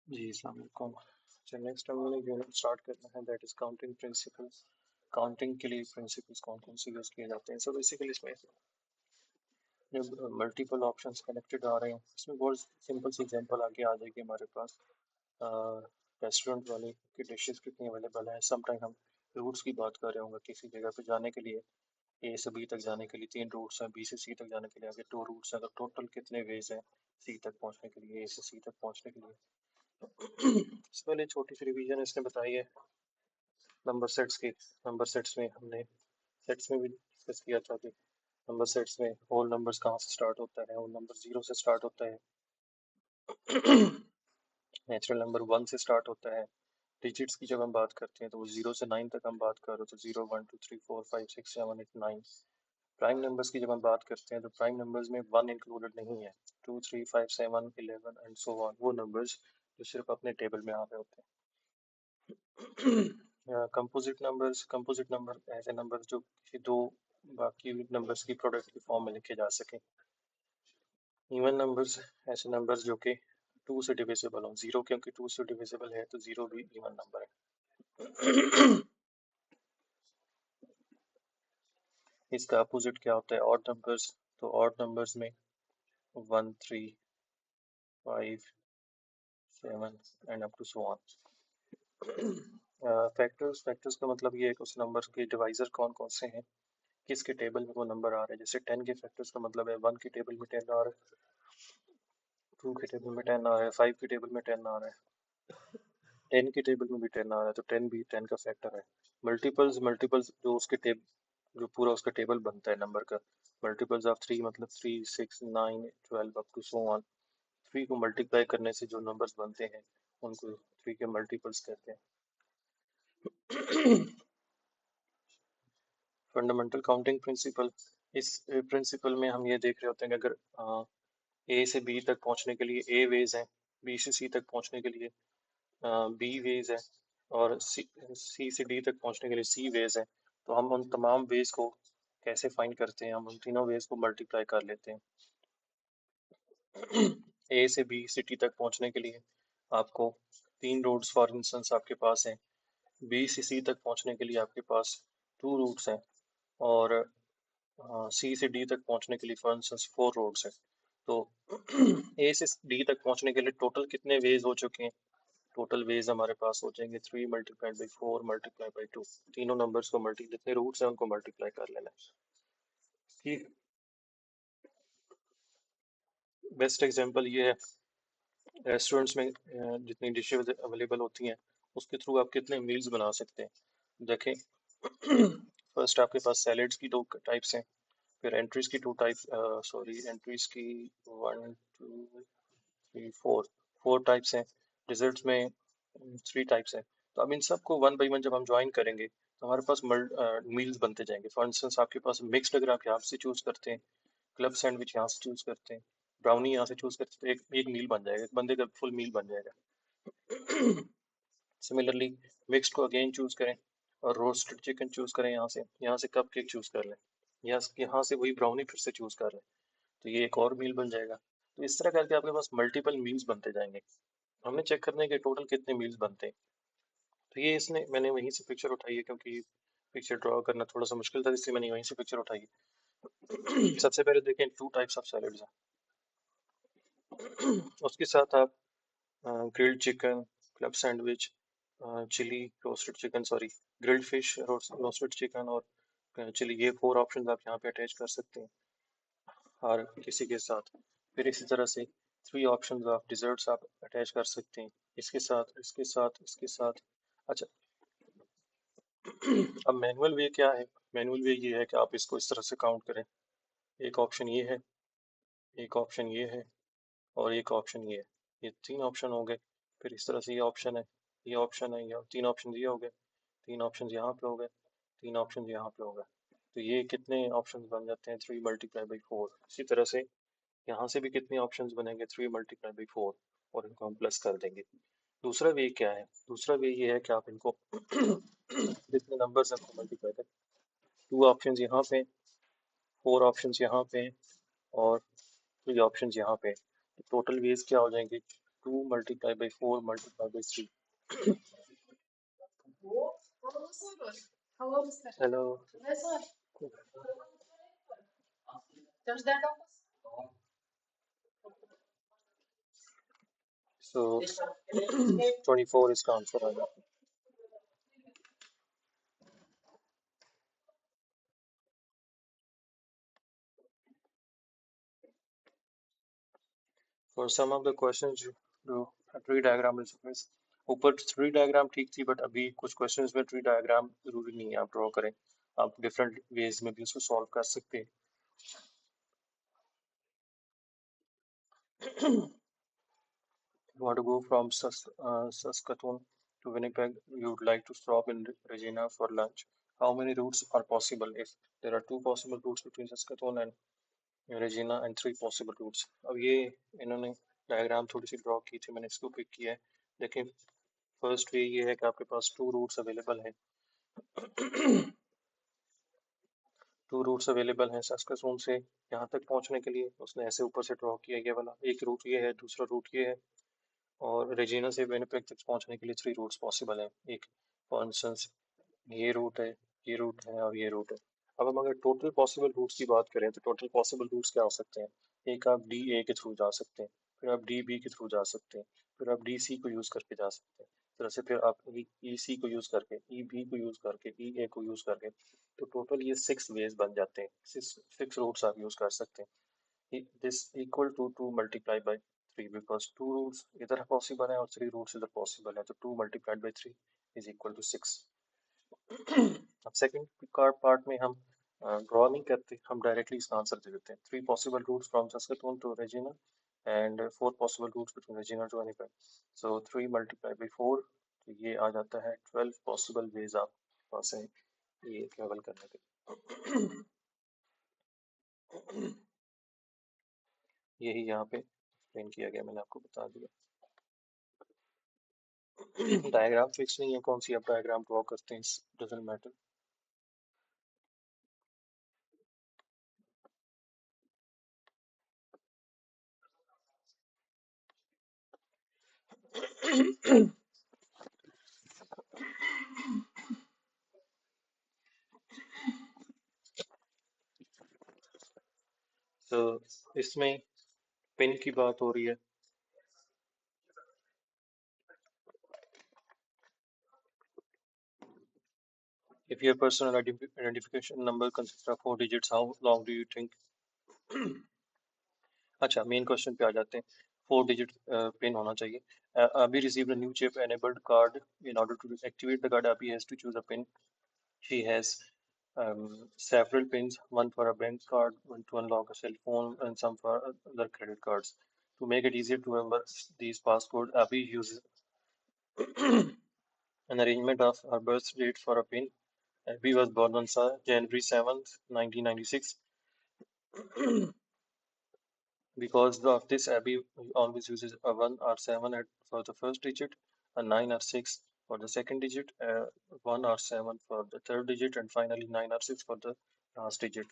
जी अस्सलाम वालेकुम। अच्छा, नेक्स्ट हम लोग यूनिट स्टार्ट करना है, that is counting principles. Counting के लिए प्रिंसिपल्स कौन कौन से यूज किए जाते हैं। सो बेसिकली इसमें जब मल्टीपल ऑप्शंस कनेक्टेड आ रहे हैं, इसमें बहुत सिंपल सी एग्जांपल आगे आ जाएगी हमारे पास। रेस्टोरेंट वाले की डिशेस कितनी अवेलेबल है। समटाइम हम रूट्स की बात कर रहे होंगे, किसी जगह पे जाने के लिए ए से बी तक जाने के लिए 3 रूट्स हैं, बी से सी तक जाने के लिए आगे 2 रूट्स हैं, तो टोटल कितने वेज हैं सी तक पहुंचने के लिए, ए से सी तक पहुंचने के लिए। इससे पहले छोटी सी रिवीजन इसने बताई है नंबर सेट्स की। नंबर सेट्स में हमने सेट्स में भी डिस्कस किया था कि नंबर सेट्स में होल नंबर्स कहाँ से स्टार्ट होता है। होल नंबर 0 से स्टार्ट होता है, नेचुरल नंबर 1 से स्टार्ट होता है। डिजिट्स की जब हम बात करते हैं तो वो 0 से 9 तक हम बात कर रहे हो, तो 0 1 2 3 4 5 6 7 8 9। प्राइम नंबर्स की जब हम बात करते हैं तो प्राइम नंबर्स में 1 इंक्लूडेड नहीं है। 2 3 5 7 11 एंड सो ऑन, वो नंबर्स जो सिर्फ अपने टेबल में आ रहे होते हैं। कंपोजिट नंबर ऐसे नंबर जो किसी दो बाकी नंबर्स की प्रोडक्ट की फॉर्म में लिखे जा सके। इवन नंबर्स ऐसे नंबर्स जो कि 2 से डिविजिबल हो। 0 क्योंकि 2 से डिविजिबल है तो 0 भी इवन नंबर है। इसका अपोजिट क्या होता है, ऑड नंबर्स। तो ऑड नंबर्स में 1 3 5 7 and up to so on. Factors का मतलब ये है कि उस नंबर के डिवाइजर कौन कौन से हैं, किसके टेबल में वो नंबर आ रहा है। जैसे 10 के फैक्टर्स का मतलब है 1 के टेबल में 10 आ रहा है, 2 के टेबल में 10 आ रहा है, 5 के टेबल में 10 आ रहा है, 10 के टेबल में भी 10 आ रहा है, तो 10 भी 10 का फैक्टर है। मल्टीपल्स जो उसके जो पूरा उसका टेबल बनता है नंबर का। मल्टीपल्स ऑफ 3 मतलब 3 6 9 12 अप टू सो ऑन। 3 को मल्टीप्लाई करने से जो नंबर्स बनते हैं उनको 3 के मल्टीपल्स कहते हैं। फंडामेंटल काउंटिंग प्रिंसिपल, इस प्रिंसिपल में हम ये देख रहे होते हैं कि अगर ए से बी तक पहुंचने के लिए ए वेज है, बी से सी तक पहुंचने के लिए बी वेज है, और सी से डी तक पहुंचने के लिए सी वेज है, तो हम उन तमाम वेज को कैसे फाइंड करते हैं, हम उन तीनों वेज को मल्टीप्लाई कर लेते हैं। ए से बी सिटी तक पहुंचने के लिए आपको 3 रूट्स फॉर इंस्टेंस आपके पास हैं। बी से सी तक पहुंचने के लिए आपके पास 2 रूट्स हैं, और सी से डी तक पहुंचने के लिए फॉर इंस्टेंस 4 रूट्स हैं। तो ए से डी तक पहुंचने के लिए टोटल कितने वेज हो चुके हैं, टोटल वेज हमारे पास हो जाएंगे 3 मल्टीप्लाइड बाई 4 मल्टीप्लाई बाई 2। तीनों नंबर्स को जितने रूट्स हैं उनको मल्टीप्लाई कर लेना है। ठीक, बेस्ट एग्जांपल ये है, रेस्टोरेंट्स में जितनी डिशेज अवेलेबल होती हैं उसके थ्रू आप कितने मील्स बना सकते हैं। देखें, फर्स्ट आपके पास सैलेड्स की 2 टाइप्स हैं, फिर एंट्रीज की 2 टाइप, सॉरी एंट्रीज की 1 2 3 4 4 टाइप्स हैं। डिजर्ट्स में 3 टाइप्स हैं। तो अब इन सबको वन बाई वन जब हम ज्वाइन करेंगे तो हमारे पास मील्स बनते जाएंगे। फॉर इंस्टेंस आपके पास मिक्स्ड अगर आप यहाँ से चूज करते हैं, क्लब सैंडविच यहाँ से चूज करते हैं, ब्राउनी यहाँ से चूज करते हैं, तो एक एक मील बन जाएगा, एक बंदे का फुल मील बन जाएगा। सिमिलरली मिक्स्ड को अगेन चूज करें, और रोस्टेड चिकन चूज करें, यहाँ से कप केक चूज कर लें, यहाँ से वही ब्राउनी फिर से चूज कर लें, तो ये एक और मील बन जाएगा। तो इस तरह करके आपके पास मल्टीपल मील्स बनते जाएंगे। हमने चेक करना है कि टोटल कितने मील्स बनते हैं। तो ये इसने मैंने वहीं से पिक्चर उठाई है, क्योंकि पिक्चर ड्रॉ करना थोड़ा सा मुश्किल था, इसलिए मैंने वहीं से पिक्चर उठाई है। सबसे पहले देखें 2 टाइप्स ऑफ सैलड्स हैं। उसके साथ आप grilled chicken, club sandwich, chilli roasted chicken, sorry grilled fish, roasted chicken और चिली, ये 4 ऑप्शन आप यहाँ पे अटैच कर सकते हैं हर किसी के साथ। फिर इसी तरह से 3 ऑप्शन ऑफ डिजर्ट्स आप अटैच कर सकते हैं, इसके साथ, इसके साथ, इसके साथ। अच्छा, अब मैनुअल वे क्या है। मैनुअल वे ये है कि आप इसको इस तरह से काउंट करें, एक ऑप्शन ये है, एक ऑप्शन ये है, और एक ऑप्शन ये है। ये 3 ऑप्शन हो गए। फिर इस तरह से ये ऑप्शन है, ये ऑप्शन है, ये 3 ऑप्शन ये हो गए, 3 ऑप्शन यहाँ पे हो गए, 3 ऑप्शन यहाँ पे हो गए। तो ये कितने ऑप्शन बन जाते हैं, 3 मल्टीप्लाई बाई 4। इसी तरह से यहाँ से भी कितने ऑप्शंस बनेंगे, 3 मल्टीप्लाई बाई 4, और इनको हम प्लस कर देंगे। दूसरा वे क्या है, दूसरा वे ये है कि आप इनको जितने नंबर्स हैं उनको मल्टीप्लाई करें। 2 ऑप्शंस यहाँ पे, 4 ऑप्शंस यहाँ पे, और 3 ऑप्शंस यहाँ पे। तो टोटल वेज क्या हो जाएंगे, 2 multiplied by 4 multiplied by 3. Hello. So 24 is the answer. For some of the questions जो ट्री डायग्राम ऊपर ट्री डायग्राम ठीक थी बट अभी कुछ क्वेश्चंस में ट्री डायग्राम जरूरी नहीं है आप ड्रॉ करें आप डिफरेंट वेज में भी उसको सॉल्व कर सकते हैं you want to go from Saskatoon to Winnipeg, you would like to stop in Regina for lunch. How many routes are possible if there are two possible routes between Saskatoon and Regina and three possible routes? अब ये इन्होंने diagram थोड़ी सी draw की थी मैंने इसको pick किया है देखिए फर्स्ट वे ये है कि आपके पास टू रूट्स अवेलेबल हैं टू रूट्स अवेलेबल हैं सस्कसून से यहाँ तक पहुँचने के लिए उसने ऐसे ऊपर से ड्रॉ किया ये वाला एक रूट ये है दूसरा रूट ये है और रेजिना से विनिपेग तक पहुंचने के लिए थ्री रूट्स पॉसिबल हैं एक फॉर इंस्टेंस ये रूट है ये रूट है और ये रूट है अब हम अगर टोटल पॉसिबल रूट्स की बात करें तो टोटल पॉसिबल रूट्स क्या हो सकते हैं एक आप डी ए के थ्रू जा सकते हैं फिर आप डी बी के थ्रू जा सकते हैं फिर आप डी सी को यूज़ करके जा सकते हैं तरह से फिर आप ई सी को यूज़ करके ई बी को यूज़ करके ई ए को यूज़ करके तो टोटल ये सिक्स वेज बन जाते हैं सिक्स रूट्स आप यूज़ कर सकते हैं this equal to 2 multiplied by 3 because two roots इधर possible है और three roots इधर possible है तो 2 multiplied by 3 is equal to 6 अब सेकंड पार्ट में हम ड्रॉ नहीं करते हम डायरेक्टली इसका आंसर दे देते हैं three possible routes from Saskatoon to Regina and four possible routes between Regina to Winnipeg so 3 multiplied by 4 तो ये आ जाता है 12 पॉसिबल वेज आप पास हैं ये ट्रेवल करने के यही यहाँ पे एक्सप्लेन किया गया मैंने आपको बता दिया डायग्राम फिक्स नहीं है कौन सी आप डायग्राम ड्रॉ करते हैं डजंट मैटर तो इसमें पिन की बात हो रही है if your personal identification number consists of 4 digits how long do you think अच्छा मेन क्वेश्चन पे आ जाते हैं 4 digit पिन होना चाहिए अभी received a new chip enabled card in order to activate the card Abhi has to choose a pin she has several pins one for a bank card one to unlock a cell phone and some for other credit cards to make it easier to remember these passcode Abhi uses an arrangement of her birth date for a pin Abhi was born on January 7th 1996 because of this Abby always uses a 1 or 7 for the first digit, a 9 or 6 for the second digit, 1 or 7 for the third digit, and finally 9 or 6 for the last digit.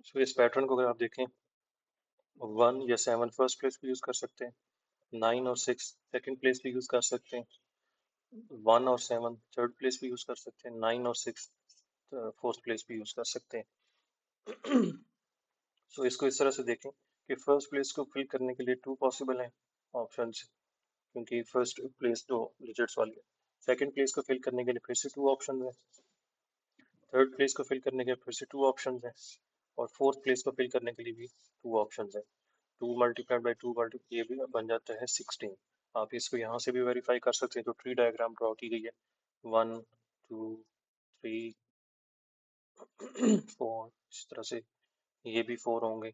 So इस pattern को अगर आप देखें 1 या 7 first place पे use कर सकते हैं 9 और 6 सेकंड प्लेस पे यूज कर सकते हैं 1 और 7 थर्ड प्लेस पे यूज कर सकते हैं 9 और 6 फोर्थ प्लेस पे यूज कर सकते हैं सो इसको इस तरह से देखें कि फर्स्ट प्लेस को फिल करने के लिए टू पॉसिबल हैं ऑप्शंस क्योंकि फर्स्ट प्लेस दो डिजिट्स वाली है सेकंड प्लेस को फिल करने के लिए फिर से टू ऑप्शन है थर्ड प्लेस को फिल करने के लिए फिर से टू ऑप्शन है और फोर्थ प्लेस को फिल करने के लिए भी टू ऑप्शन है टू मल्टीप्लाइड बाई टू ये भी बन जाता है 16 आप इसको यहाँ से भी वेरीफाई कर सकते हैं जो ट्री डायग्राम ड्रॉ की गई है 1 2 3 4 इस तरह से ये भी 4 होंगे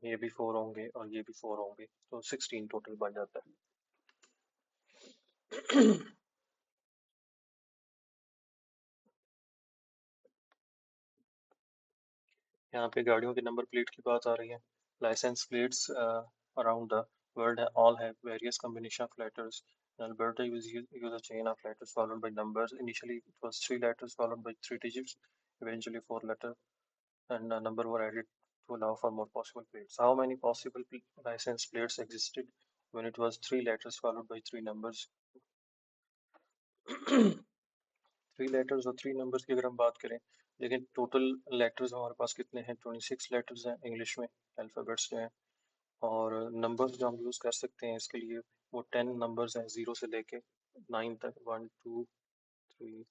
ये भी 4 होंगे और ये भी 4 होंगे तो 16 टोटल बन जाता है यहाँ पे गाड़ियों के नंबर प्लेट की बात आ रही है licence plates around the world all have various combination of letters. In Alberta, use a chain of letters followed by numbers. Initially, it was three letters followed by three digits, eventually four letters, and a number were added to allow for more possible plates. How many possible license plates existed when it was 3 letters followed by 3 numbers? 3 letters और 3 numbers की अगर हम बात करें, लेकिन total letters हमारे पास कितने हैं? 26 लेटर्स हैं इंग्लिश में, अल्फ़ाबेट्स जो हैं, और नंबर्स जो हम यूज़ कर सकते हैं इसके लिए वो 10 नंबर्स हैं, 0 से लेके 9 तक, 1 2 3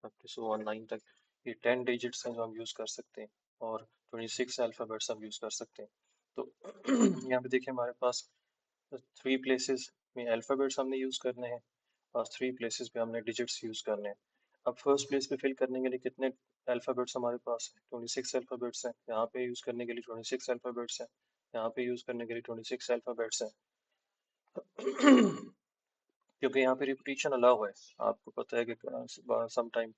अप टू सो ऑन 9 तक। ये 10 डिजिट्स हैं जो हम यूज़ कर सकते हैं, और 26 अल्फ़ाबेट्स हम यूज़ कर सकते हैं। तो यहाँ पे देखिए हमारे पास 3 प्लेसेस में अल्फ़ाबेट्स हमने यूज़ करने हैं, और 3 प्लेसेस पे हमने डिजिट्स यूज़ करने हैं। अब फर्स्ट प्लेस पे फिल करने के लिए कितने अल्फ़ाबेट्स हमारे पास हैं? 26 अल्फ़ाबेट्स हैं। यहाँ पे यूज़ करने के लिए 26 अल्फ़ाबेट्स हैं। यहाँ पे यूज़ करने के लिए 26 अल्फ़ाबेट्स हैं। क्योंकि यहाँ पे रिपीटिशन अलाउ है। आपको पता है कि सम टाइम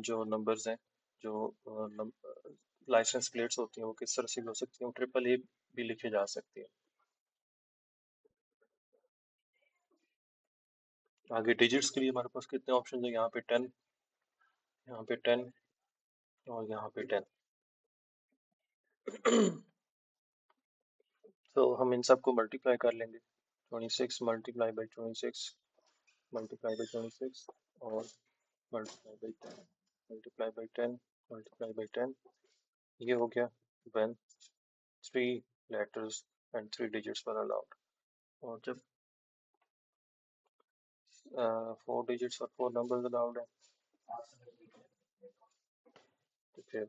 जो नंबर्स हैं, जो लाइसेंस प्लेट्स होती हैं, वो किस तरह से भी हो सकती हैं, वो ट्रिपल ए भी लिखे जा सकती है। आगे डिजिट्स के लिए हमारे पास कितने ऑप्शन है? यहाँ पे 10, यहाँ पे 10, और यहाँ पे 10। तो हम इन सबको मल्टीप्लाई कर लेंगे। 26 मल्टीप्लाई बाई 26 मल्टीप्लाई बाई 26 और multiply by 10 multiply by 10 multiply by 10। ये हो गया when 3 letters and 3 digits were allowed। और जब 4 digits और 4 numbers allowed है, तो फिर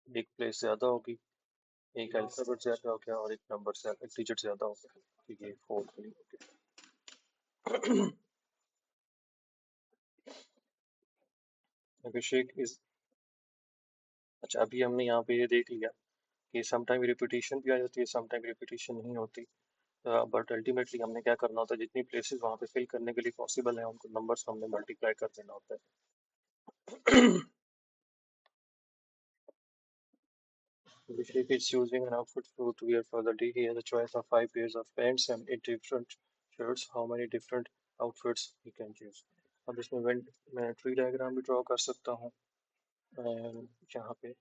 एक प्लेस ज़्यादा होगी, एक अल्फ़ाबेट ज़्यादा हो गया, और एक नंबर से एक डिजिट ज़्यादा हो गया, तो ये 4 के लिए हो गया। अभिषेक इज अच्छा, अभी हमने यहाँ पे ये देख लिया कि सम टाइम रिपीटिशन भी आ जाती है, सम टाइम रिपीटिशन नहीं होती, बट अल्टीमेटली हमने क्या करना होता है, जितनी प्लेसेस वहाँ पे फिल करने के लिए पॉसिबल है, उनको नंबर्स हमने मल्टीप्लाई कर देना होता है। Abhishek is choosing an outfit to wear for the day. He has a choice of 5 pairs of pants and 8 different shirts. How many different outfits he can choose? अब इसमें मैं ट्री डायग्राम भी draw कर सकता हूँ, जहाँ पे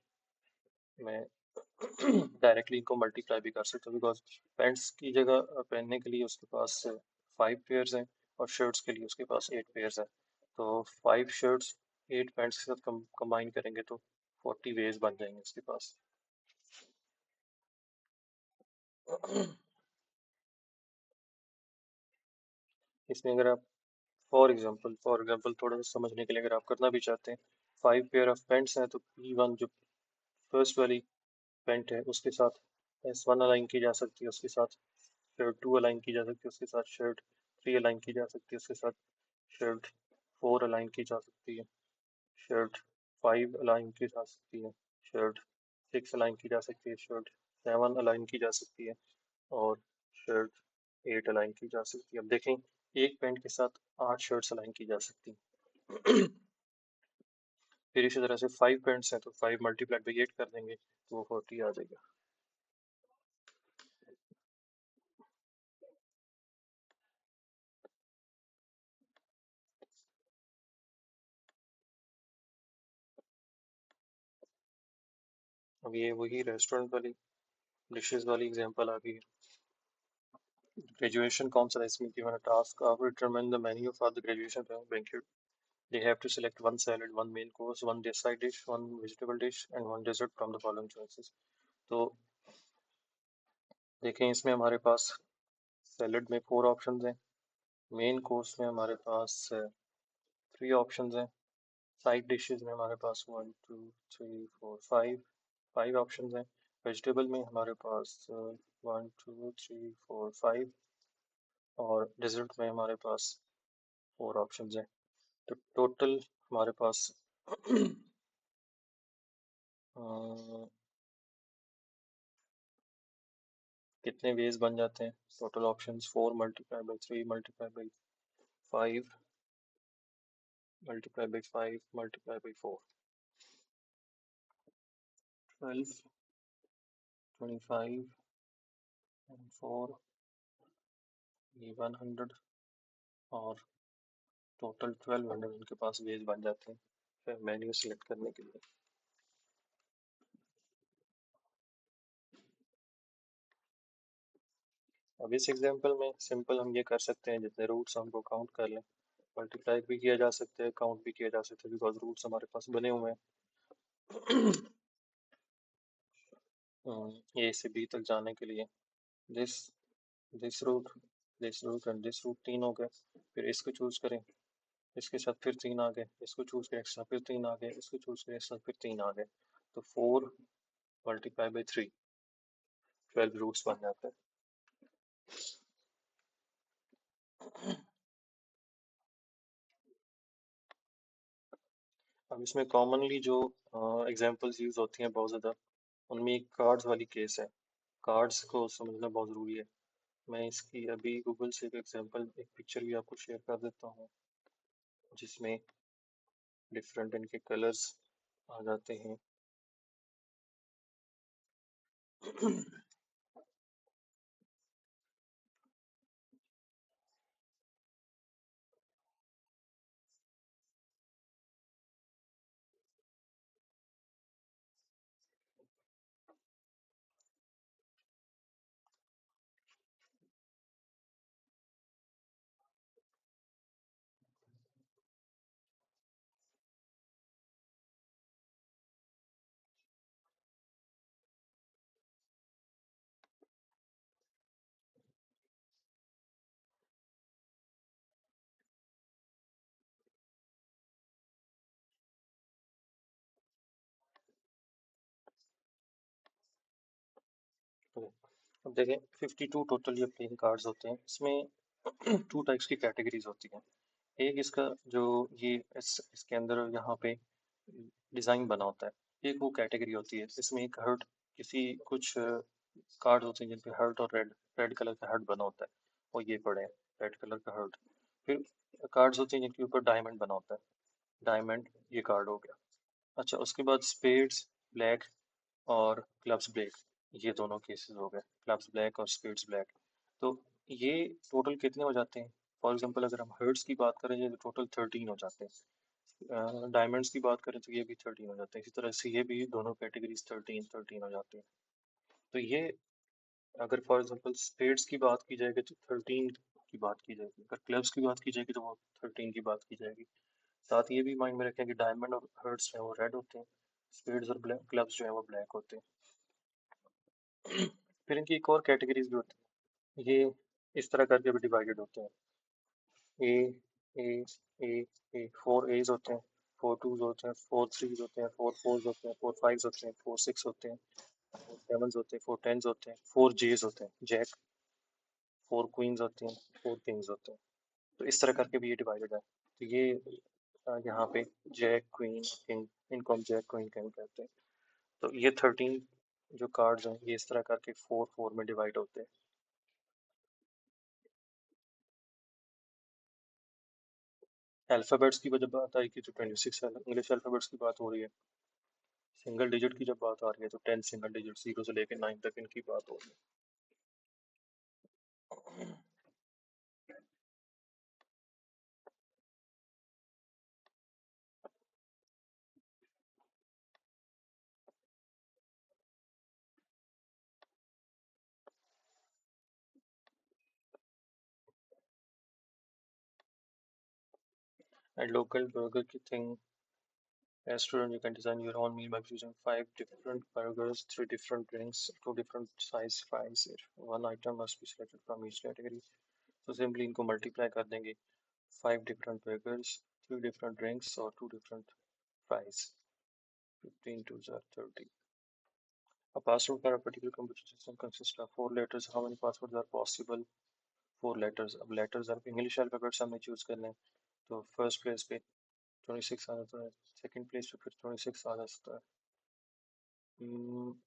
मैं डायरेक्टली इनको मल्टीप्लाई भी कर सकता हूँ, बिकॉज पैंट्स की जगह पहनने के लिए उसके पास 5 पेयर्स हैं, और शर्ट्स के लिए उसके पास 8 पेयर्स हैं। तो 5 शर्ट्स 8 पैंट्स के साथ कंबाइन करेंगे तो 40 वेज बन जाएंगे उसके पास। इसमें अगर आप फॉर एग्जाम्पल थोड़ा सा समझने के लिए अगर आप करना भी चाहते हैं, 5 पेयर ऑफ पैंट्स हैं, तो P1 जो फर्स्ट वाली पैंट है उसके साथ S1 अलाइन की जा सकती है, उसके साथ शर्ट 2 अलाइन की जा सकती है, उसके साथ शर्ट 3 अलाइन की जा सकती है, उसके साथ शर्ट 4 अलाइन की जा सकती है, शर्ट 5 अलाइन की जा सकती है, शर्ट 6 अलाइन की जा सकती है, शर्ट 7 अलाइन की जा सकती है, और शर्ट 8 अलाइन की जा सकती है। अब देखें, एक पैंट के साथ 8 शर्ट्स अलाइन की जा सकती हैं। फिर इसी तरह से 5 पैंट्स हैं, तो 5 × 8 कर देंगे तो वो 40 आ जाएगा। अब ये वही रेस्टोरेंट वाली डिशेस वाली एग्जांपल आ गई है। ग्रेजुएशन कौन सा है इसमें? Given a task of determine the menu for the graduation banquet. They have to select one salad, one main course, one side dish, one vegetable dish, and one dessert from the following choices। तो देखें, इसमें हमारे पास salad में 4 options हैं, main course में हमारे पास 3 options हैं, side dishes में हमारे पास 1 2 3 4 5 ऑप्शंस हैं, वेजिटेबल में हमारे पास 1 2 3 4 5, और डेजर्ट में हमारे पास 4 ऑप्शंस हैं। तो टोटल हमारे पास कितने वेज बन जाते हैं? Total options 4 multiply by 3 multiply by 5 multiply by 5 multiply by 4, 12, 25 and 4, ये 100, और टोटल 1200 उनके पास वेज बन जाते हैं फिर मेन्यू सेलेक्ट करने के लिए। अब इस एग्जांपल में सिंपल हम ये कर सकते हैं, जितने रूट्स हमको काउंट कर लें, मल्टीप्लाई भी किया जा सकता है, काउंट भी किया जा सकता है, बिकॉज रूट्स हमारे पास बने हुए हैं। ए से बी तक जाने के लिए this this route this route and this route तीन हो गए, फिर इसको चूज करें, इसके साथ फिर तीन आ गए, इसको चूज करें, इसके साथ फिर तीन आ गए, इसको चूज करें, इसके साथ फिर तीन आ गए, तो 4 × 3 12 रूट्स बन जाते हैं। अब इसमें कॉमनली जो एग्जांपल्स यूज होती हैं बहुत ज़्यादा, उनमें एक कार्ड्स वाली केस है। कार्ड्स को समझना बहुत ज़रूरी है। मैं इसकी अभी गूगल से एक एग्जांपल, एक पिक्चर भी आपको शेयर कर देता हूँ, जिसमें डिफरेंट इनके कलर्स आ जाते हैं। तो अब देखें, 52 टोटल ये प्लेइंग कार्ड्स होते हैं। इसमें टू टाइप्स की कैटेगरीज होती हैं। एक इसका जो ये इसके अंदर यहाँ पे डिज़ाइन बना होता है, एक वो कैटेगरी होती है। इसमें एक हर्ट, किसी कुछ कार्ड होते हैं जिन पे हर्ट और रेड रेड कलर का हर्ट बना होता है, और ये पड़े हैं रेड कलर का हर्ट। फिर कार्ड्स होते हैं जिनके ऊपर डायमंड बना होता है, डायमंड ये कार्ड हो गया। अच्छा, उसके बाद स्पेड्स ब्लैक और क्लब्स ब्लैक, ये दोनों केसेस हो गए, क्लब्स ब्लैक और स्पेड्स ब्लैक। तो ये टोटल कितने हो जाते हैं? फॉर एग्जांपल अगर हम हर्ट्स की बात करें तो टोटल 13 हो जाते हैं। डायमंड्स की बात करें तो ये भी 13 हो जाते हैं। इसी तरह से ये भी दोनों कैटेगरीज 13 13 हो जाती हैं। तो ये, अगर फॉर एग्जांपल स्पेड्स की बात की जाएगी तो 13 की बात की जाएगी, अगर क्लब्स की बात की जाएगी तो वो 13 की बात की जाएगी। साथ ही ये भी माइंड में रखें कि डायमंड और हर्ट्स जो है वो रेड होते हैं, स्पेड्स और क्लब्स जो है वो ब्लैक होते हैं। फिर इनकी एक और कैटेगरीज भी होती है, ये इस तरह करके भी डिवाइडेड होते हैं। ए ए ए ए 4 A's होते हैं, 4 2s होते हैं, 4 3s होते हैं, 4 4s होते हैं, 4 5s होते हैं, 4 6 होते हैं, 4 7s होते हैं, 4 10s होते हैं, 4 J's होते हैं, जैक, 4 क्वींस होती हैं, 4 किंग्स होते हैं। तो इस तरह करके भी ये डिवाइडेड है। तो ये यहाँ पे जैक क्वीन किंग, इनको हम जैक क्वीन किंग कहते हैं। तो ये 13 जो कार्ड्स हैं ये इस तरह करके 4 4 में डिवाइड होते हैं। अल्फ़ाबेट्स की जब बात आएगी तो 26 इंग्लिश अल्फ़ाबेट्स की बात हो रही है। सिंगल डिजिट की जब बात आ रही है तो 10 सिंगल डिजिट, 0 से लेकर 9 तक इनकी बात हो रही है। At local Burger King restaurant, you can design your own meal by choosing 5 different burgers, 3 different drinks, 2 different size fries. One item must be selected from each category. So simply इनको multiply कर देंगे, 5 different burgers, 3 different drinks और 2 different fries. 15 2s are 30. A password for a particular computer system consists of 4 letters. How many passwords are possible? 4 letters. अब letters अब English alphabets हमने choose करने हैं, तो फर्स्ट प्लेस पे 26 आ जाता है, सेकंड प्लेस पे फिर 26 आ जाता है।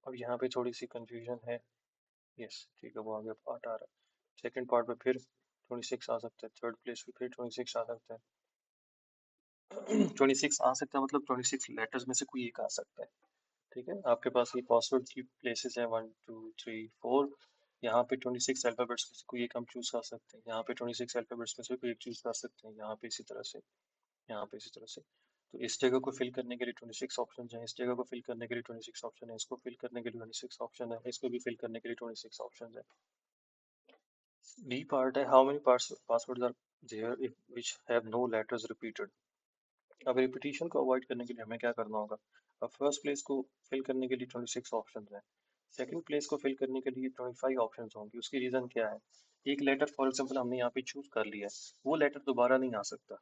अब यहाँ पे थोड़ी सी कंफ्यूजन है। यस ठीक है, वो आगे पार्ट आ रहा है। सेकंड पार्ट पे फिर 26 आ सकता है, थर्ड प्लेस पे फिर 26 आ सकता है। 26 आ सकता है मतलब 26 लेटर्स में से कोई एक आ सकता है। ठीक है, आपके पास ये पासवर्ड की प्लेसेस है 1 2 3 4। यहाँ पे 26 अल्फाबेट्स में से कोई एक हम चूज कर सकते हैं, यहाँ पे 26 अल्फाबेट्स में से कोई एक चूज कर सकते हैं, यहाँ पे इसी तरह से, यहाँ पे इसी तरह से। तो इस जगह को फिल करने के लिए 26 ऑप्शन हैं, इस जगह को फिल करने के लिए 26 ऑप्शन है, इसको फिल करने के लिए 26 ऑप्शन है, इसको भी फिल करने के लिए 26 ऑप्शन है। डी पार्ट है, how many passwords are there if which have no letters repeated. अब रिपीटिशन को अवॉइड करने के लिए हमें क्या करना होगा। अब फर्स्ट प्लेस को फिल करने के लिए 26 ऑप्शंस हैं। सेकंड प्लेस को फिल करने के लिए 25 ऑप्शंस होंगे। उसकी रीजन क्या है, एक लेटर फॉर एग्जांपल हमने यहाँ पे चूज कर लिया है, वो लेटर दोबारा नहीं आ सकता,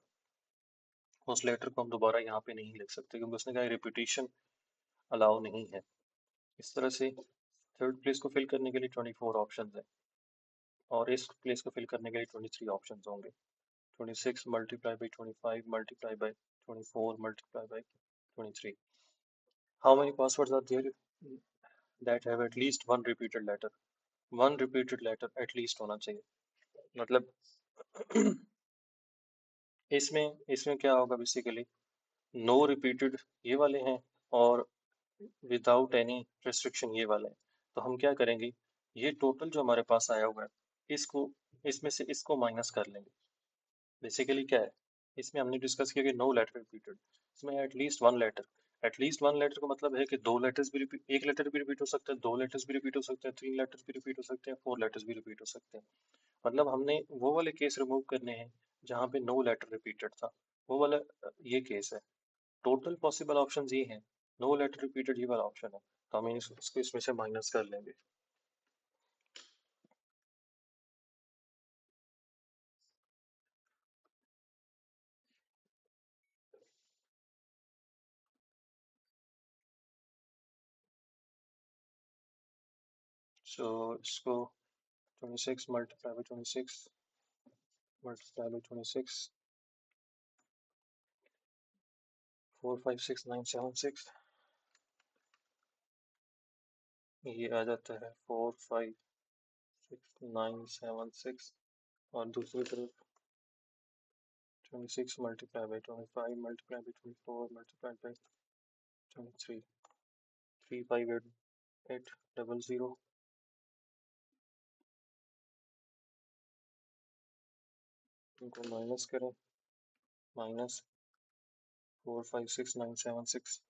उस लेटर को हम दोबारा यहाँ पे नहीं लिख सकते क्योंकि उसने कहा रिपीटिशन अलाउ नहीं है। इस तरह से थर्ड प्लेस को फिल करने के लिए 24 ऑप्शन है और इस प्लेस को फिल करने के लिए 23 ऑप्शन होंगे। 26 multiply by 25 multiply by 24 multiply by 23। How many passwords are there that have at least one repeated letter. One repeated letter at least होना चाहिए। मतलब इसमें इसमें क्या होगा बेसिकली, नो रिपीटेड ये वाले हैं और विदाउट एनी रिस्ट्रिक्शन ये वाले हैं। तो हम क्या करेंगे, ये टोटल जो हमारे पास आया हुआ है इसको, इसमें से इसको माइनस कर लेंगे। बेसिकली क्या है, इसमें हमने डिस्कस किया कि नो लेटर रिपीटेड, इसमें at least one letter. At least one letter का मतलब है कि दो लेटर्स भी रिपीट, एक लेटर भी रिपीट हो सकता है, दो लेटर्स भी रिपीट हो सकते हैं, थ्री लेटर्स भी रिपीट हो सकते हैं, फोर लेटर्स भी रिपीट हो सकते हैं। मतलब हमने वो वाले केस रिमूव करने हैं जहाँ पे नो लेटर रिपीटेड था, वो वाला ये केस है। टोटल पॉसिबल ऑप्शंस ये हैं, नो लेटर रिपीटेड ये वाला ऑप्शन है, तो हम इसको इसमें से माइनस कर लेंगे। सो इसको 26 मल्टीप्लाई बाई 26 मल्टीप्लाई बाई 26 456 976, ये आ जाता है 456 976। और दूसरी तरफ 26 multiply by 25 multiply by 24 multiply by 23 358800। इनको माइनस करें, minus 456 976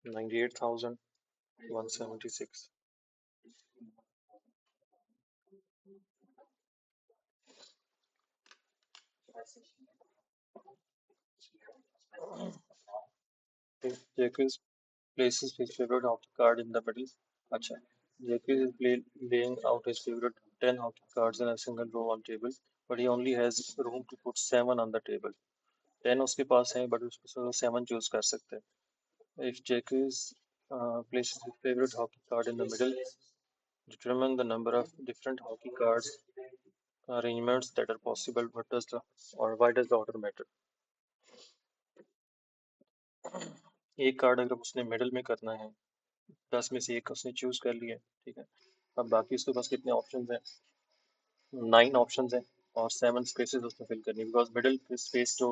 98,176। Jacques places his favorite hockey card in the middle. अच्छा, Jacques is laying out his favorite 10 hockey cards in a single row on table, but he only has room to put 7 on the table. 10 उसके पास है, but उसमें से वो 7 choose कर सकते हैं। If Jacques places his favorite hockey card in the middle, determine the number of different hockey cards arrangements that are possible. What does the or why does the order matter? एक card अगर उसने middle में करना है, 10 में से एक उसने चूज कर लिया, ठीक है। अब बाकी उसके पास कितने ऑप्शंस हैं, 9 ऑप्शंस हैं और 7 स्पेसेस उसने फिल करनी है, बिकॉज मिडिल स्पेस जो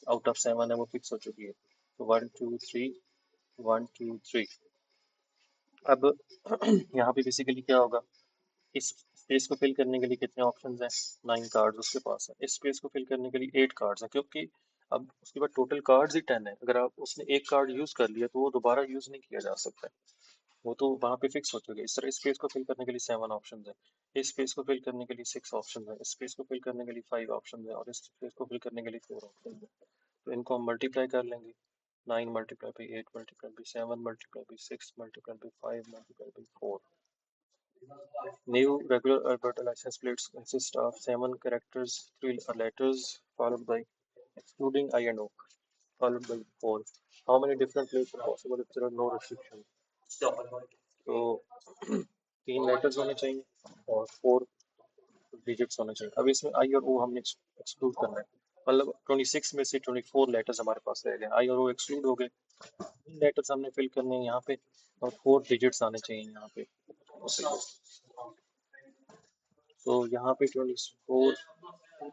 आउट ऑफ 7 है वो फिक्स हो चुकी है। तो 1 2 3 1 2 3। अब यहाँ पे बेसिकली क्या होगा, इस स्पेस को फिल करने के लिए कितने ऑप्शंस हैं, 9 कार्ड्स उसके पास है। इस स्पेस को फिल करने के लिए 8 कार्ड्स हैं, क्योंकि अब उसके बाद टोटल कार्ड्स ही 10 है। अगर आप उसने एक कार्ड यूज कर लिया तो वो दोबारा यूज नहीं किया जा सकता है, वो तो वहाँ पे फिक्स हो चुके। इस तरह स्पेस को फिल करने के लिए 7 ऑप्शन है, इस स्पेस को फिल करने के लिए 6 ऑप्शन है, इस स्पेस को फिल करने के लिए 5 ऑप्शन है और इस स्पेस को फिल करने के लिए 4 ऑप्शन है। तो इनको हम मल्टीप्लाई कर लेंगे, 9 multiply by 8 multiply by 7 multiply by 6 multiply by 5 multiply by 4। New regular Alberta license plates consist of 7 characters, 3 letters, followed by, excluding I and O, followed by 4. How many different plates are possible if there are no restrictions? तो 3 letters होने चाहिए और 4 digits होने चाहिए। अब इसमें आई और ओ हमने एक्सक्लूड करना है, मतलब 26 में से 24 लेटर्स हमारे पास रह गए, आई और ओ एक्सक्लूड हो गए। लेटर्स हमने फिल करने हैं यहाँ पे और 4 डिजिट्स आने चाहिए यहाँ पे। तो यहाँ पे 24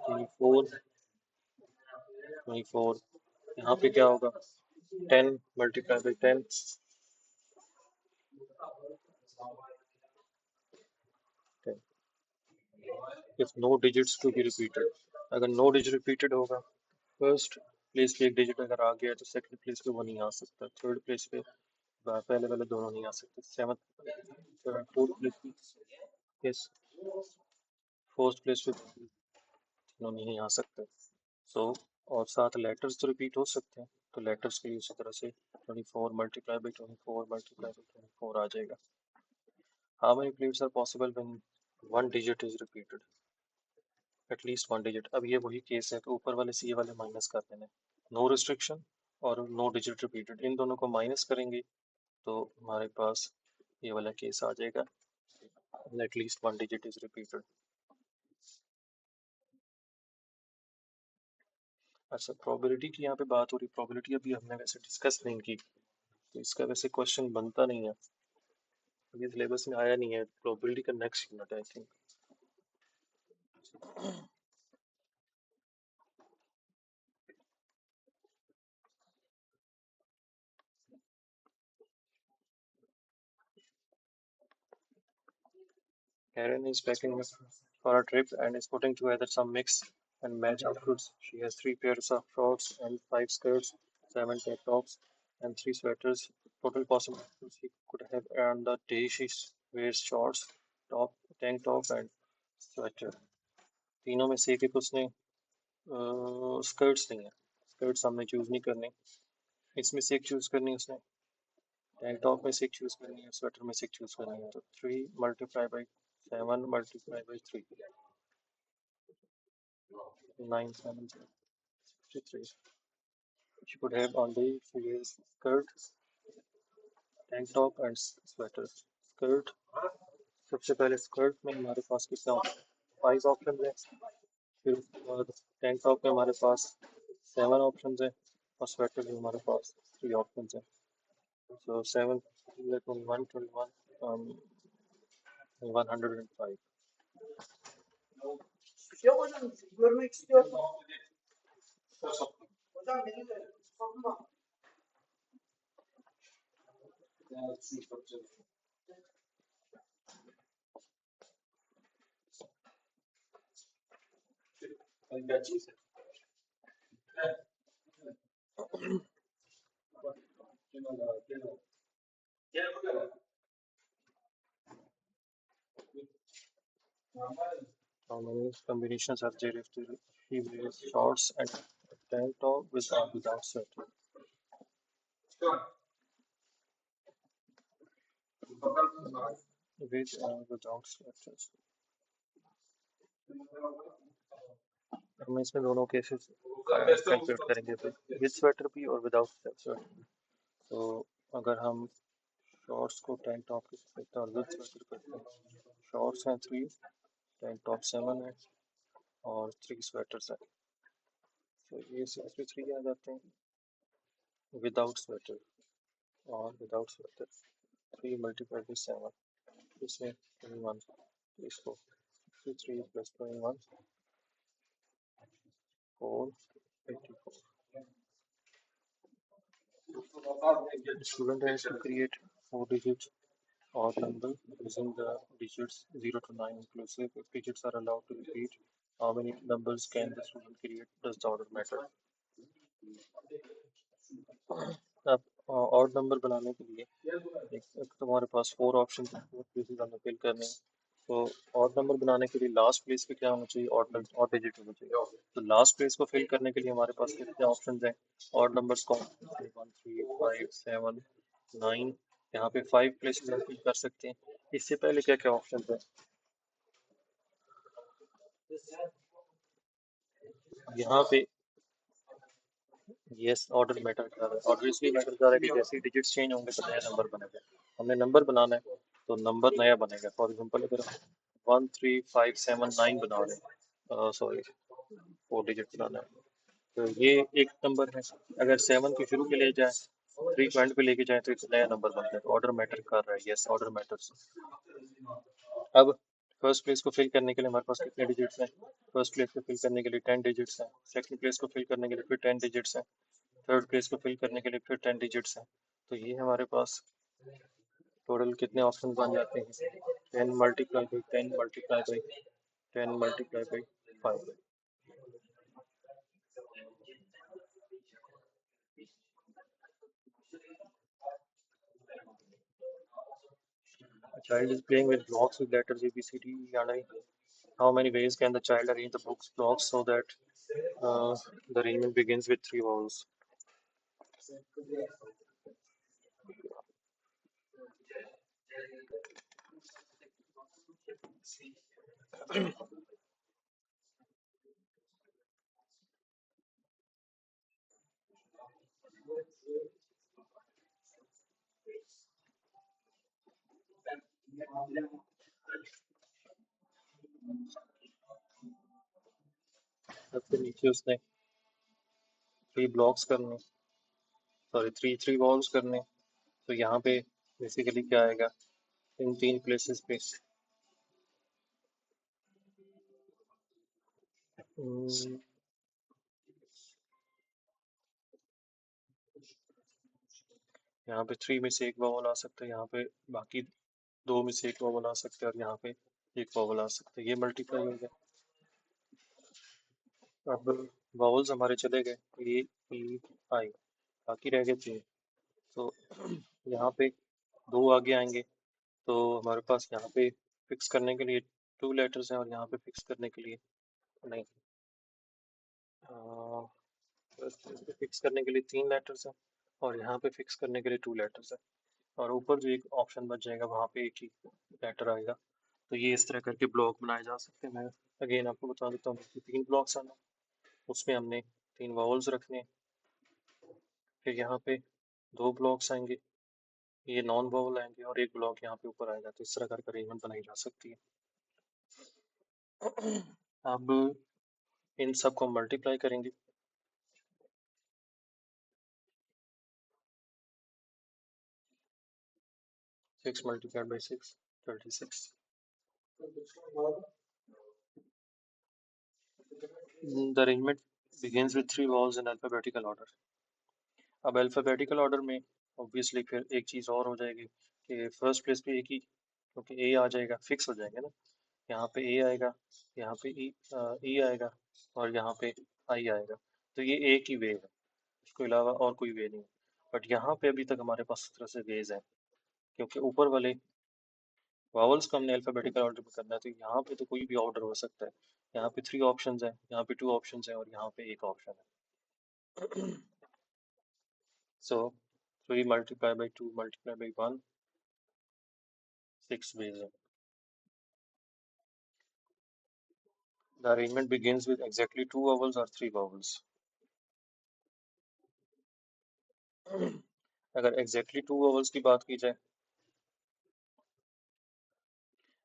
24 24, यहाँ पे क्या होगा, 10 multiply by 10, if no digits to be repeated. अगर नो डिजिट रिपीटेड होगा, फर्स्ट प्लेस पे एक डिजिट अगर आ गया तो सेकंड प्लेस पे वो नहीं आ सकता, थर्ड प्लेस पे पहले वाले दोनों नहीं आ सकते। 7th 4th प्लेस पे, यस, 4th प्लेस पे दोनों नहीं आ सकते। सो और साथ लेटर्स तो रिपीट हो सकते हैं, तो लेटर्स के लिए उसी तरह से 24 मल्टीप्लाई बाई 24 मल्टीप्लाई बाई 24 आ जाएगा। How many plates are possible when one digit is repeated? At least one digit. अब ये वही केस है कि ऊपर वाले से ये वाले माइनस कर देने, नो रिस्ट्रिक्शन और नो डिजिट रिपीटेड, इन दोनों को माइनस करेंगे तो हमारे पास ये वाला केस आ जाएगा, at least one digit is repeated. अच्छा, प्रोबेबिलिटी की यहाँ पे बात हो रही, प्रोबेबिलिटी अभी हमने वैसे डिस्कस नहीं की, तो इसका वैसे क्वेश्चन बनता नहीं है, ये सिलेबस में आया नहीं है। प्रोबेबिलिटी का नेक्स्ट यूनिट है I think. Karen is packing for a trip and is putting together some mix and match outfits. She has 3 pairs of shorts and 5 skirts, 7 tank tops, and 3 sweaters. Total possible outfits she could have on the day she wears shorts, top, tank top, and sweater. तीनों में से एक उसने skirts नहीं है, skirts हमने choose नहीं करनी, इसमें से एक चूज करनी है उसने, टैंक टॉप में से एक चूज करनी है, स्वेटर में से एक चूज करनी है। तो 3 multiply by 7 multiply by 3, 9 7 53। She could have on the skirt, tank top and sweater। Skirt, सबसे पहले स्कर्ट में हमारे पास कितना 5 ऑप्शन है, फिर उसके बाद टैंक टॉप में हमारे पास 7 ऑप्शन है, और स्वेटर में हमारे पास 3 ऑप्शन है। So 7 21 21 105। Hocam görmek istiyorum. Hocam benim de sorun var. How many combinations are there if he wears shorts and tank top with or without sweater? With or without sweaters? हम इसमें दोनों cases calculate करेंगे, with sweater भी और without sweater. तो अगर हम shorts को टैंक टॉप के साथ और विद स्वेटर करते हैं, शॉर्ट्स हैं 3, टैंक टॉप 7 है और 3 स्वेटर्स हैं, तो ये 63 आ जाते हैं विदाउट स्वेटर। और विदाउट स्वेटर 3 मल्टीप्लाई बाई 7, इसमें 21, इसको 63 plus 21 484। Student has to create 4 digits odd number using the digits 0 to 9 inclusive. If digits are allowed to repeat, how many numbers can the student create? Does the order matter? अब odd number बनाने के लिए एक तुम्हारे पास 4 option, 4 places हमें fill करने हैं। तो ऑड नंबर बनाने के लिए लास्ट प्लेस पे क्या होना चाहिए, ऑड डिजिट होना चाहिए। तो लास्ट प्लेस को फिल करने के लिए हमारे पास कितने ऑप्शन हैं, ऑड नंबर्स कौन, 1 3 5 7 9, यहाँ पे 5 प्लेसेस हम फिल कर सकते हैं। इससे पहले क्या क्या ऑप्शन है, यहाँ पे यस ऑर्डर मैटर कर रहा है, ऑर्डर इसलिए मैटर कर रहा है कि जैसे ही डिजिट्स चेंज होंगे तो नया नंबर बनेगा। हमने नंबर बनाना है तो नंबर नया बनेगा। फॉर एग्जांपल अगर 1 3 5 7 9 बना रहे, सॉरी 4 डिजिट बनाना है, तो ये एक नंबर है। अगर 7 को शुरू के ले जाए, 3 को एंड पे लेके जाए तो एक नया नंबर बनता है। तो ऑर्डर मैटर कर रहा है, यस ऑर्डर मैटर्स। अब फर्स्ट प्लेस को फिल करने के लिए हमारे पास कितने डिजिट्स हैं, फर्स्ट प्लेस को फिल करने के लिए 10 डिजिट्स हैं, सेकंड प्लेस को फिल करने के लिए फिर 10 डिजिट्स हैं, थर्ड प्लेस को फिल करने के लिए फिर 10 डिजिट्स हैं। तो ये हमारे पास टोटल कितने ऑप्शन बन जाते हैं, 10 multiply by 10 multiply by 10 multiply by 5। Child is playing with blocks with letters A, B, C, D, E, and I. How many ways can the child arrange the books blocks so that uh, the arrangement begins with three vowels? सबसे नीचे उसने three blocks करने, sorry three three walls करने, तो यहाँ पे basically क्या आएगा इन तीन प्लेसेस पे? हम्म, यहाँ पे थ्री में से एक वॉवल आ सकता है, यहाँ पे बाकी दो में से एक वॉवल आ सकता है, और यहाँ पे एक वॉवल आ सकता है। ये मल्टीप्लाई हो गया। अब वॉवल्स हमारे चले गए, ए ई आई, बाकी रह गए तीन। तो यहाँ पे दो आगे आएंगे, तो हमारे पास यहाँ पे फिक्स करने के लिए टू लेटर्स हैं, और यहाँ पे फिक्स करने के लिए नहीं, फिक्स करने के लिए तीन लेटर्स हैं, और यहाँ पे फिक्स करने के लिए टू लेटर्स हैं, और ऊपर जो एक ऑप्शन बच जाएगा वहाँ पे एक ही लेटर आएगा। तो ये इस तरह करके ब्लॉक बनाए जा सकते हैं। मैं अगेन आपको बता देता हूँ कि तीन ब्लॉक्स आना, उसमें हमने तीन वावल्स रखने हैं, फिर यहाँ पे दो ब्लॉक्स आएंगे, ये नॉन वावल आएंगे, और एक ब्लॉक यहाँ पे ऊपर आएगा। तो इस तरह करके अरेंजमेंट बनाई जा सकती है। अब इन सब को मल्टीप्लाई करेंगे। 6 multiplied by 6, 36. The arrangement begins with three vowels in alphabetical order. अब अल्फ़ाबेटिकल ऑर्डर में ऑब्वियसली फिर एक चीज़ और हो जाएगी कि फर्स्ट प्लेस पे एक ही, क्योंकि ए आ जाएगा, फिक्स हो जाएंगे ना। यहाँ पे ए आएगा, यहाँ पे ई आएगा, और यहाँ पे आई आएगा। तो ये एक ही वे है, इसके अलावा और कोई वे नहीं। बट यहाँ पे अभी तक हमारे पास इस तरह से वेज हैं, क्योंकि ऊपर वाले वावल्स को हमने अल्फ़ाबेटिकल ऑर्डर में करना है, तो यहाँ पे तो कोई भी ऑर्डर हो सकता है। यहाँ पे थ्री ऑप्शंस हैं, यहाँ पे टू ऑप्शंस हैं, और यहाँ पे एक ऑप्शन है। सो 3 multiplied by 2 multiplied by 1, 6 ways है। The arrangement begins with exactly two vowels or three vowels. अगर exactly two vowels की बात की जाए,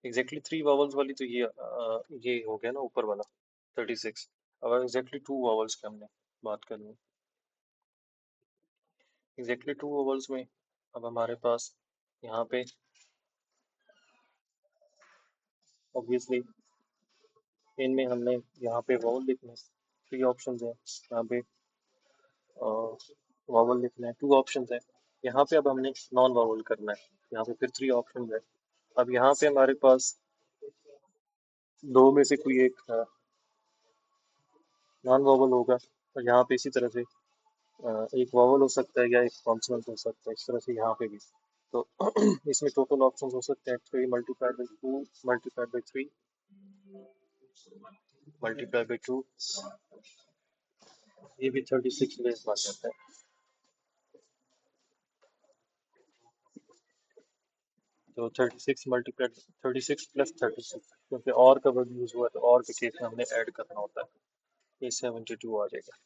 exactly three vowels वाली तो ये हो गया ना ऊपर वाला 36। अब exactly two vowels की हमने बात करनी है। exactly two vowels में अब हमारे पास यहाँ पे ऑब्वियसली इनमें हमने यहाँ पे वॉवल लिखना है, थ्री ऑप्शंस हैं। यहाँ पे वॉवल लिखना है, टू ऑप्शंस है। यहाँ पे अब हमने नॉन वॉवल करना है, यहाँ पे फिर थ्री ऑप्शंस है। अब यहाँ पे हमारे पास दो में से कोई एक नॉन वॉवल होगा, और यहाँ पे इसी तरह से एक वॉवल हो सकता है या एक कॉन्सोनेंट हो सकता है, इस तरह से यहाँ पे भी। तो इसमें टोटल ऑप्शंस हो सकते हैं 3 multiplied by 2 multiplied by 3 multiplied by 2, ये भी 36 वेज बन जाता है। तो 36 मल्टीप्लाइड 36 प्लस 36, क्योंकि और का वर्ड यूज हुआ है तो और के केस में हमने ऐड करना होता है, ये 72 आ जाएगा।